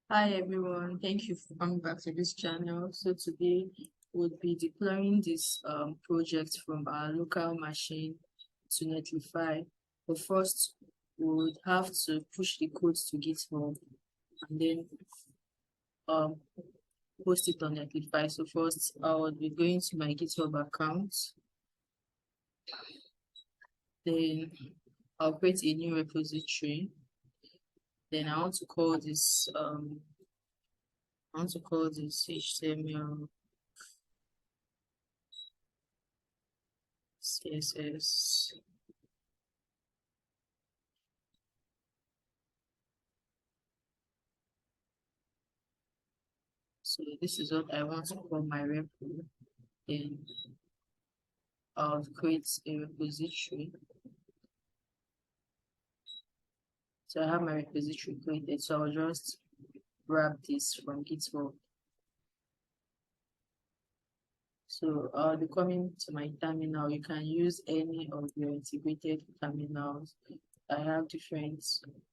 Hi everyone, thank you for coming back to this channel. So today we'll be deploying this project from our local machine to Netlify. But first, we would have to push the codes to GitHub and then um, post it on Netlify. So first, I will be going to my GitHub account. Then I'll create a new repository. Then I want to call this HTML CSS. So this is what I want to call my repo. Then I'll create a repository. So I have my repository created. So I'll just grab this from GitHub. So I'll be coming to my terminal. You can use any of your integrated terminals. I have different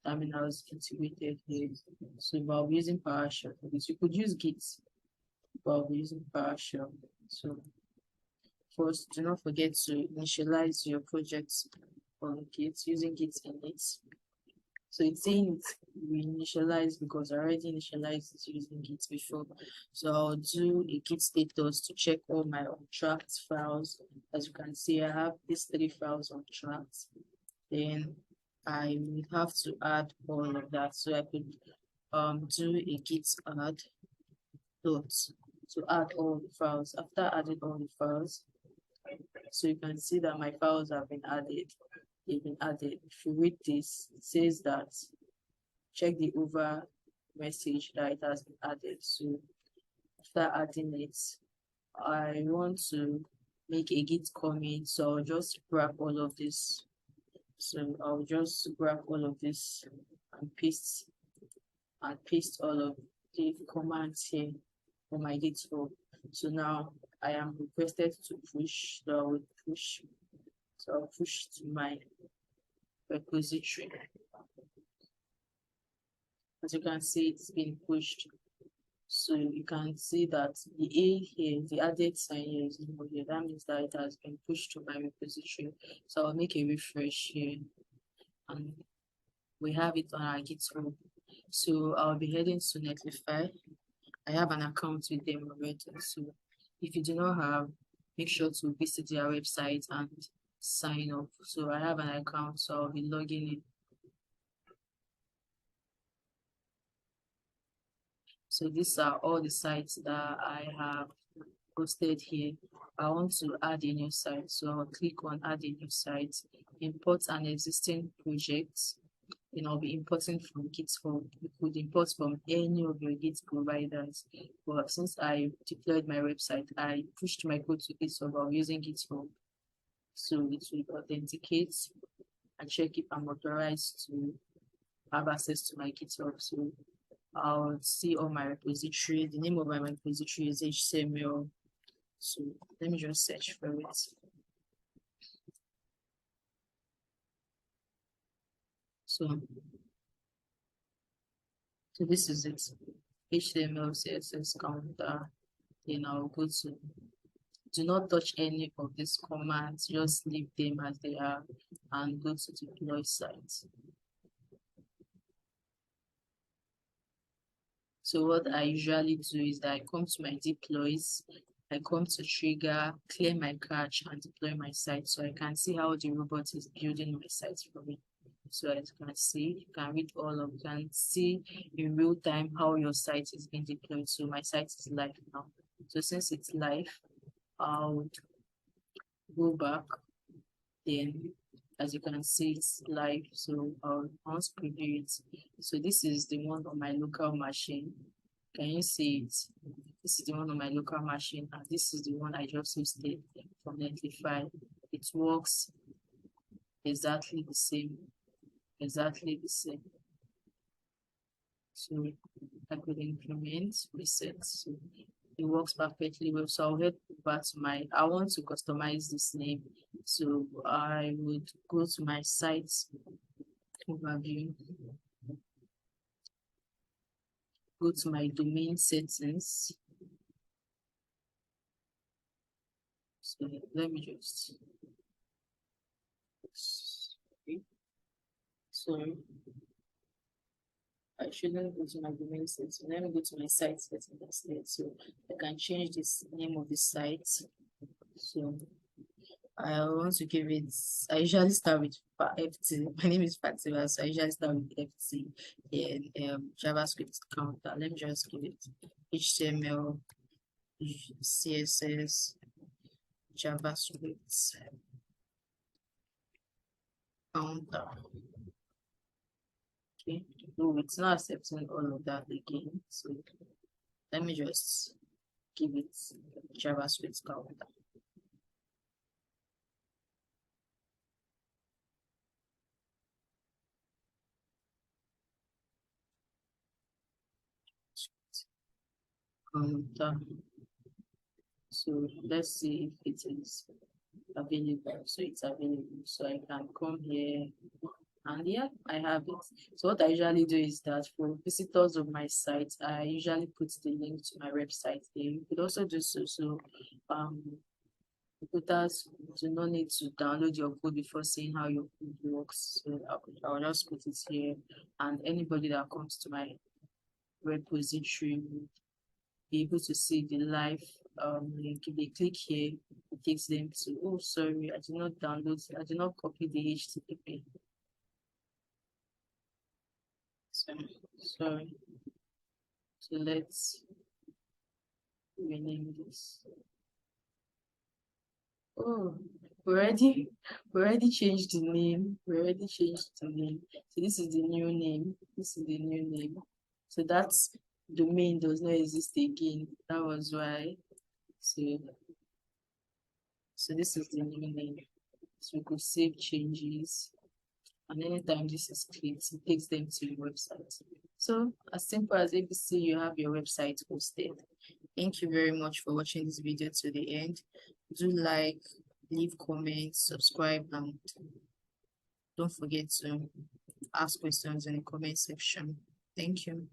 terminals integrated here. So I'll be using PowerShell for this. You could use Git, but I'll be using PowerShell. So first, do not forget to initialize your project on Git using Git init. So it's saying we initialize because I already initialized it using Git before. So I'll do a Git status to check all my untracked files. As you can see, I have these 3 files untracked. Then I will have to add all of that. So I could do a Git add dot to add all the files. After adding all the files, so you can see that my files have been added. They've been added. If you read this, it says that check the over message that it has been added. So after adding it, I want to make a git commit. So I'll just grab all of this. So I'll just grab all of this and paste all of the commands here for my GitHub. So now I am requested to push. So I will push. So I'll push to my repository. As you can see, it's been pushed. So you can see that the A here, the added sign here is no here. That means that it has been pushed to my repository. So I'll make a refresh here and we have it on our GitHub. So I'll be heading to Netlify. I have an account with them already. So if you do not have, make sure to visit their website and sign up. So I have an account, so I'll be logging in. So these are all the sites that I have posted here. I want to add a new site, so I'll click on add a new site, import an existing project. Then I'll be importing from GitHub. You could import from any of your Git providers. But since I deployed my website, I pushed my code to GitHub. I'm using GitHub. So it will authenticate and check if I'm authorized to have access to my GitHub. So I'll see all my repository. The name of my repository is HTML. So let me just search for it. So this is it. HTML, CSS counter. Then I'll go to, do not touch any of these commands, just leave them as they are and go to deploy site. So what I usually do is that I come to my deploys, I come to trigger, clear my cache and deploy my site so I can see how the robot is building my site for me. So as you can see, you can read all of, you can see in real time how your site is being deployed. So my site is live now. So since it's live, I'll go back. Then as you can see, it's live. So I'll preview it. So this is the one on my local machine. Can you see it? This is the one on my local machine, and this is the one I just hosted from Netlify. It works exactly the same. Exactly the same. So I could implement reset. So it works perfectly well. So I'll head back to my, I want to customize this name. So I would go to my site overview, go to my domain settings. So let me just, sorry, I shouldn't go to my domain settings. Let me go to my site settings instead. So I can change this name of the site. So I want to give it, I usually start with FT. My name is Fatima, so I usually start with FT and JavaScript counter. Let me just give it HTML, CSS, JavaScript counter. Okay, no, it's not accepting all of that again. So let me just give it JavaScript counter. Counter. So let's see if it is available. So it's available. So I can come here and yeah, I have it. So what I usually do is that for visitors of my site, I usually put the link to my website there. You could also do so recruiters do not need to download your code before seeing how your code works. So I'll just put it here, and anybody that comes to my repository will be able to see the live link. If they click here, it takes them to, oh sorry, I did not download, I did not copy the HTTP. Sorry. So let's rename this. Oh, we already changed the name. We already changed the name. So this is the new name. This is the new name. So that domain does not exist again. That was why. So this is the new name. So we could save changes. And anytime this is clicked, it takes them to your website. So as simple as ABC, you have your website hosted. Thank you very much for watching this video to the end. Do like, leave comments, subscribe, and don't forget to ask questions in the comment section. Thank you.